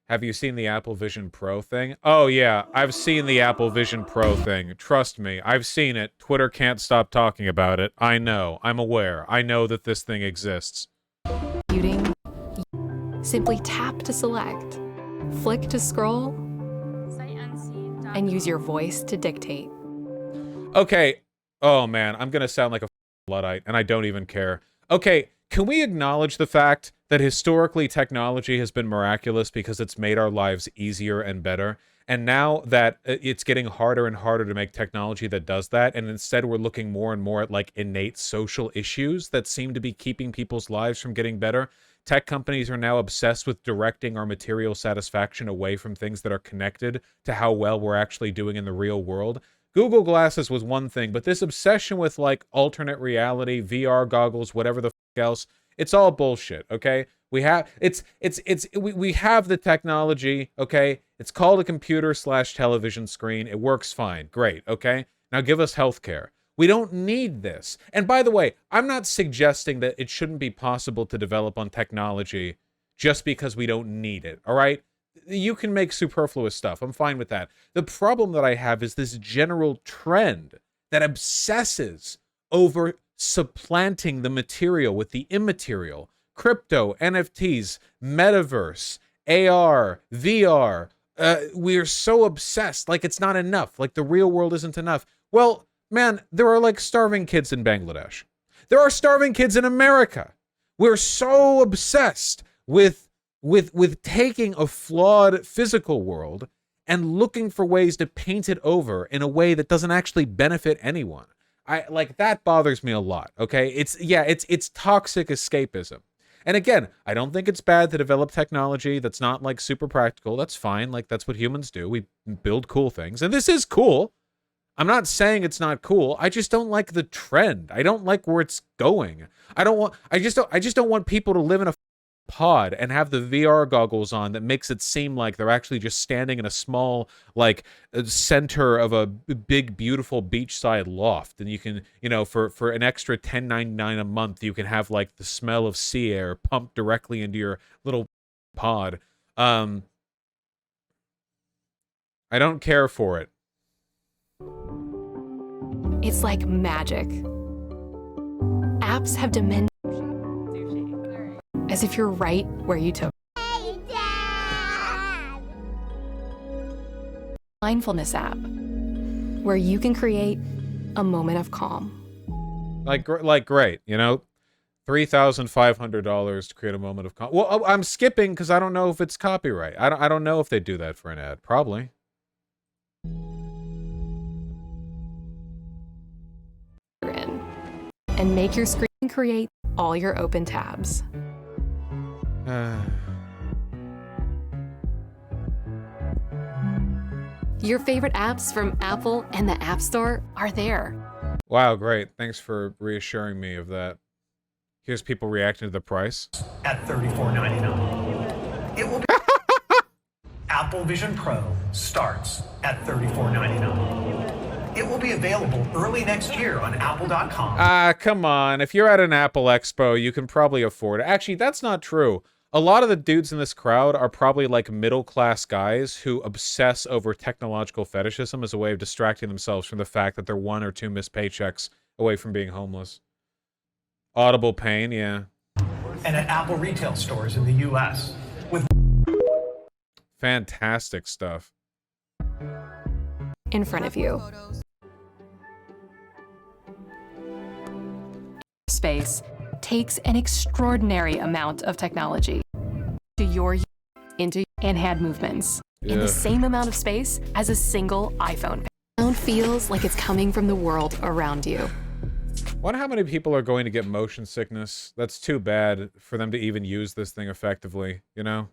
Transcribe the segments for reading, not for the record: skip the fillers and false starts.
Have you seen the Apple Vision Pro thing? Oh yeah, I've seen the Apple Vision Pro thing. Trust me, I've seen it. Twitter can't stop talking about it. I know. I'm aware. I know that this thing exists. Computing. Simply tap to select, flick to scroll, and use your voice to dictate. Okay. Oh man, I'm gonna sound like a Luddite, and I don't even care. Okay, can we acknowledge the fact that historically technology has been miraculous because it's made our lives easier and better? And now that it's getting harder and harder to make technology that does that, and instead we're looking more and more at like innate social issues that seem to be keeping people's lives from getting better. Tech companies are now obsessed with directing our material satisfaction away from things that are connected to how well we're actually doing in the real world. Google Glasses was one thing, but this obsession with like alternate reality, VR goggles, whatever the fuck else, it's all bullshit, okay? We have we have the technology, okay? It's called a computer/television screen. It works fine. Great, okay? Now give us healthcare. We don't need this. And by the way, I'm not suggesting that it shouldn't be possible to develop on technology just because we don't need it, all right? You can make superfluous stuff. I'm fine with that. The problem that I have is this general trend that obsesses over supplanting the material with the immaterial. Crypto, NFTs, metaverse, AR, VR. We are so obsessed. Like it's not enough. Like the real world isn't enough. Well, man, there are like starving kids in Bangladesh. There are starving kids in America. We're so obsessed with taking a flawed physical world and looking for ways to paint it over in a way that doesn't actually benefit anyone. That bothers me a lot, okay? It's toxic escapism. And again, I don't think it's bad to develop technology that's not like super practical. That's fine. Like that's what humans do. We build cool things. And this is cool. I'm not saying it's not cool. I just don't like the trend. I don't like where it's going. I just don't want people to live in a pod and have the VR goggles on that makes it seem like they're actually just standing in a small like center of a big beautiful beachside loft, and you can, you know, for an extra $10.99 a month you can have like the smell of sea air pumped directly into your little pod. I don't care for it. It's like magic. Apps have dimensions as if you're right where you took. Hey, Dad! Mindfulness app, where you can create a moment of calm. Like great, you know, $3,500 to create a moment of calm. Well, I'm skipping because I don't know if it's copyright. I don't know if they do that for an ad. Probably. And make your screen create all your open tabs. Your favorite apps from Apple and the App Store are there. Wow, great. Thanks for reassuring me of that. Here's people reacting to the price. At $34.99. It will be Apple Vision Pro starts at $34.99. It will be available early next year on apple.com. Come on. If you're at an Apple Expo, you can probably afford it. Actually, that's not true. A lot of the dudes in this crowd are probably like middle-class guys who obsess over technological fetishism as a way of distracting themselves from the fact that they're 1 or 2 missed paychecks away from being homeless. Audible pain, yeah. And at Apple retail stores in the U.S. with fantastic stuff. In front of you. Space takes an extraordinary amount of technology to your into and hand movements in the same amount of space as a single iPhone. Sound feels like it's coming from the world around you. Wonder how many people are going to get motion sickness. That's too bad for them to even use this thing effectively, you know?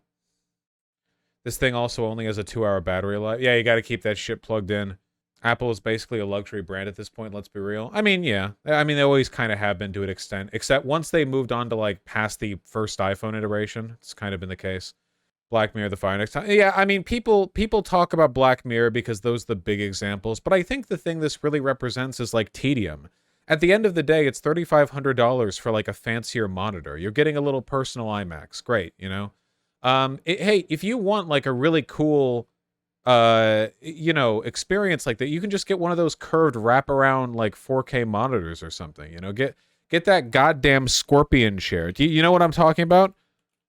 This thing also only has a 2-hour battery life. Yeah, you got to keep that shit plugged in. Apple is basically a luxury brand at this point, let's be real. I mean, yeah. I mean, they always kind of have been to an extent. Except once they moved on to, like, past the first iPhone iteration, it's kind of been the case. Black Mirror, the Fire Next Time. Yeah, I mean, people talk about Black Mirror because those are the big examples. But I think the thing this really represents is, like, tedium. At the end of the day, it's $3,500 for, like, a fancier monitor. You're getting a little personal IMAX. Great, you know? Hey, if you want like a really cool, experience like that, you can just get one of those curved wraparound like 4K monitors or something. Get that goddamn Scorpion chair. You know what I'm talking about?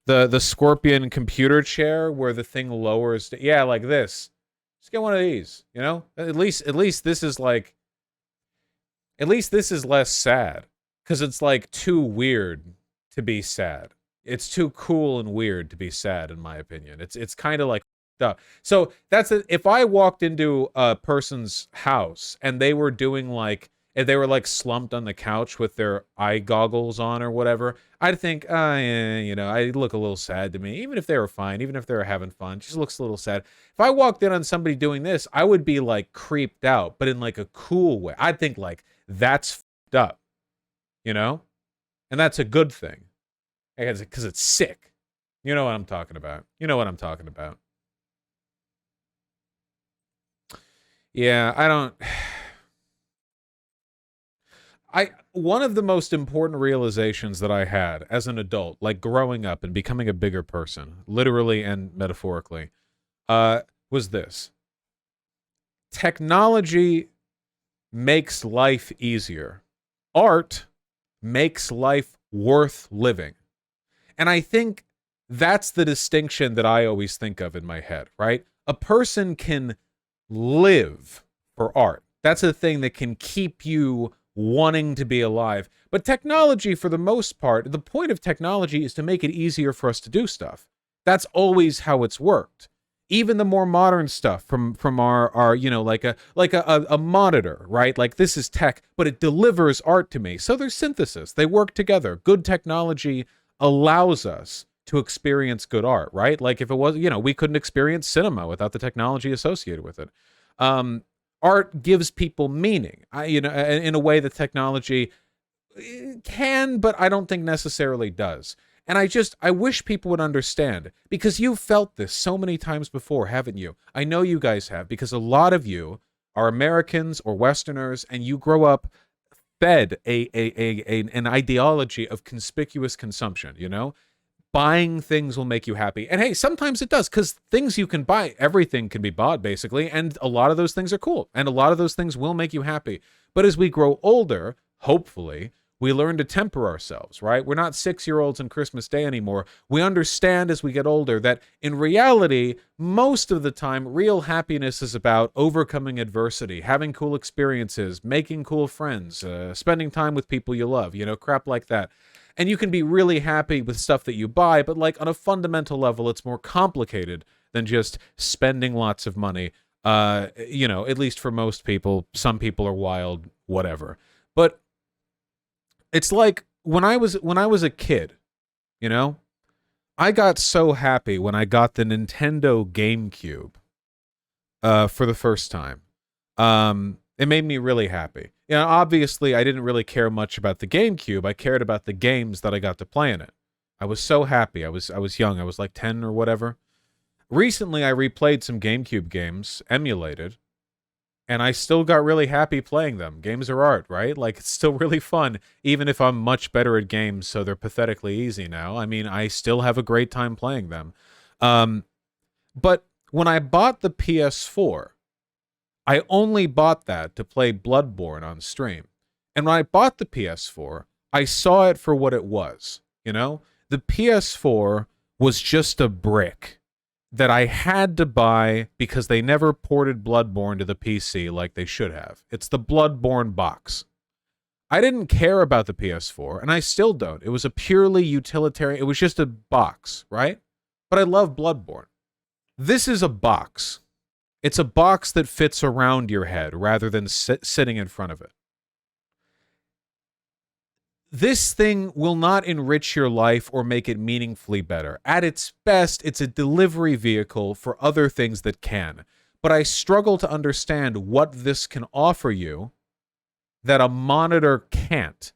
The Scorpion computer chair where the thing lowers. Yeah, like this. Just get one of these. At least this is like. At least this is less sad, because it's like too weird to be sad. It's too cool and weird to be sad, in my opinion. It's kind of like up. So that's it. If I walked into a person's house and they were doing like, if they were like slumped on the couch with their eye goggles on or whatever, I'd think, I look a little sad to me. Even if they were fine, even if they were having fun, just looks a little sad. If I walked in on somebody doing this, I would be like creeped out, but in like a cool way. I'd think like, that's fucked up, and that's a good thing, because it's sick. You know what I'm talking about. Yeah, one of the most important realizations that I had as an adult, like growing up and becoming a bigger person, literally and metaphorically, was this. Technology makes life easier. Art makes life worth living. And I think that's the distinction that I always think of in my head, right? A person can live for art. That's a thing that can keep you wanting to be alive. But technology, for the most part, the point of technology is to make it easier for us to do stuff. That's always how it's worked. Even the more modern stuff from our like a monitor, right? Like, this is tech, but it delivers art to me. So there's synthesis. They work together. Good technology allows us to experience good art, right? Like, if it was, we couldn't experience cinema without the technology associated with it. Art gives people meaning, in a way that technology can, but I don't think necessarily does. And I wish people would understand, because you've felt this so many times before, haven't you? I know you guys have, because a lot of you are Americans or Westerners, and you grow up fed an ideology of conspicuous consumption, Buying things will make you happy. And hey, sometimes it does, because things you can buy, everything can be bought, basically, and a lot of those things are cool, and a lot of those things will make you happy. But as we grow older, hopefully, we learn to temper ourselves, right? We're not 6-year-olds on Christmas Day anymore. We understand as we get older that in reality, most of the time, real happiness is about overcoming adversity, having cool experiences, making cool friends, spending time with people you love, crap like that. And you can be really happy with stuff that you buy, but like on a fundamental level, it's more complicated than just spending lots of money. At least for most people. Some people are wild, whatever. But it's like when I was a kid, I got so happy when I got the Nintendo GameCube for the first time. It made me really happy. Obviously, I didn't really care much about the GameCube. I cared about the games that I got to play in it. I was so happy. I was young. I was like 10 or whatever. Recently, I replayed some GameCube games, emulated, and I still got really happy playing them. Games are art, right? Like, it's still really fun, even if I'm much better at games, so they're pathetically easy now. I mean, I still have a great time playing them. But when I bought the PS4, I only bought that to play Bloodborne on stream. And when I bought the PS4, I saw it for what it was, The PS4 was just a brick that I had to buy because they never ported Bloodborne to the PC like they should have. It's the Bloodborne box. I didn't care about the PS4, and I still don't. It was a purely utilitarian, it was just a box, right? But I love Bloodborne. This is a box. It's a box that fits around your head rather than sitting in front of it. This thing will not enrich your life or make it meaningfully better. At its best, it's a delivery vehicle for other things that can. But I struggle to understand what this can offer you that a monitor can't.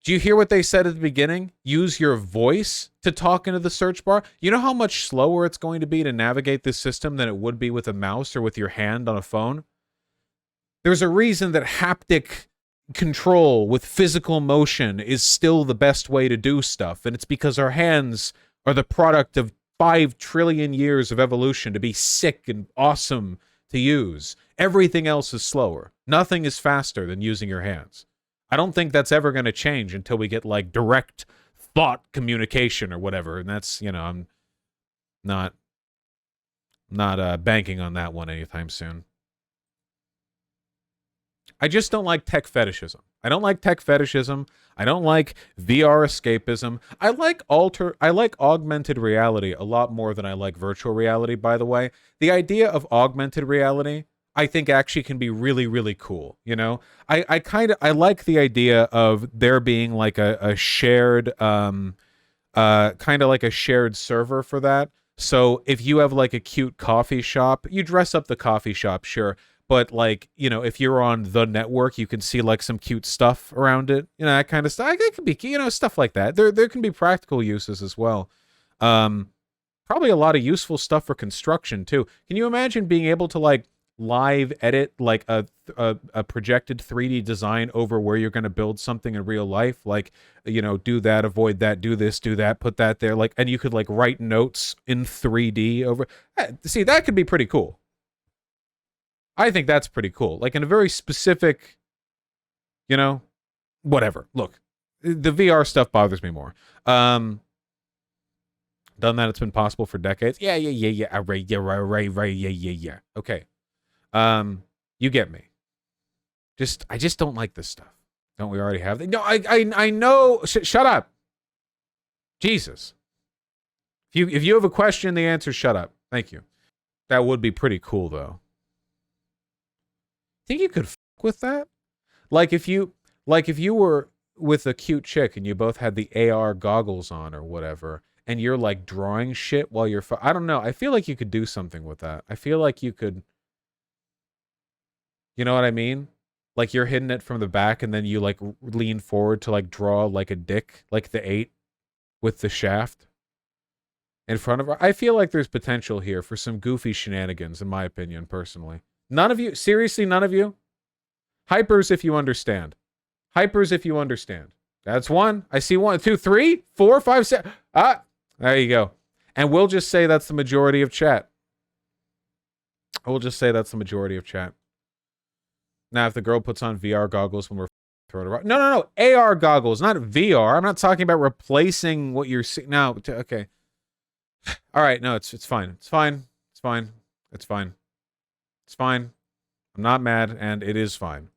Do you hear what they said at the beginning? Use your voice to talk into the search bar. You know how much slower it's going to be to navigate this system than it would be with a mouse or with your hand on a phone? There's a reason that haptic control with physical motion is still the best way to do stuff, and it's because our hands are the product of 5 trillion years of evolution to be sick and awesome to use. Everything else is slower. Nothing is faster than using your hands. I don't think that's ever going to change until we get like direct thought communication or whatever. And that's, you know, I'm not banking on that one anytime soon. I just don't like tech fetishism. I don't like tech fetishism. I don't like VR escapism. I like augmented reality a lot more than I like virtual reality, by the way. The idea of augmented reality, I think actually can be really, really cool. You know, I like the idea of there being like a shared, kind of like a shared server for that. So if you have like a cute coffee shop, you dress up the coffee shop, sure. But like, you know, if you're on the network, you can see like some cute stuff around it, you know, that kind of stuff. It could be, you know, stuff like that. There can be practical uses as well. Probably a lot of useful stuff for construction too. Can you imagine being able to like live edit like a projected 3D design over where you're going to build something in real life? Like, you know, do that, avoid that, do this, do that, put that there. Like, and you could like write notes in 3D over. See, that could be pretty cool. I think that's pretty cool. Like in a very specific, you know, whatever. Look, the VR stuff bothers me more. Done that, it's been possible for decades. Yeah. Right. Okay. You get me. I just don't like this stuff. Don't we already have that? No, I know. Shut up. Jesus. If you have a question, the answer, shut up. Thank you. That would be pretty cool, though. Think you could fuck with that? Like if you were with a cute chick and you both had the AR goggles on or whatever, and you're like drawing shit while you're I don't know. I feel like you could do something with that. I feel like you could, you know what I mean? Like you're hitting it from the back and then you like lean forward to like draw like a dick, like the 8 with the shaft in front of her. I feel like there's potential here for some goofy shenanigans, in my opinion, personally. None of you? Seriously, none of you? Hypers if you understand. Hypers if you understand. That's 1. I see 1, 2, 3, 4, 5, 6. Ah, there you go. And we'll just say that's the majority of chat. We'll just say that's the majority of chat. Now, if the girl puts on VR goggles when we're throwing around. No. AR goggles, not VR. I'm not talking about replacing what you're seeing. No, okay. All right, no, it's fine. It's fine. It's fine. It's fine. It's fine. I'm not mad, and it is fine.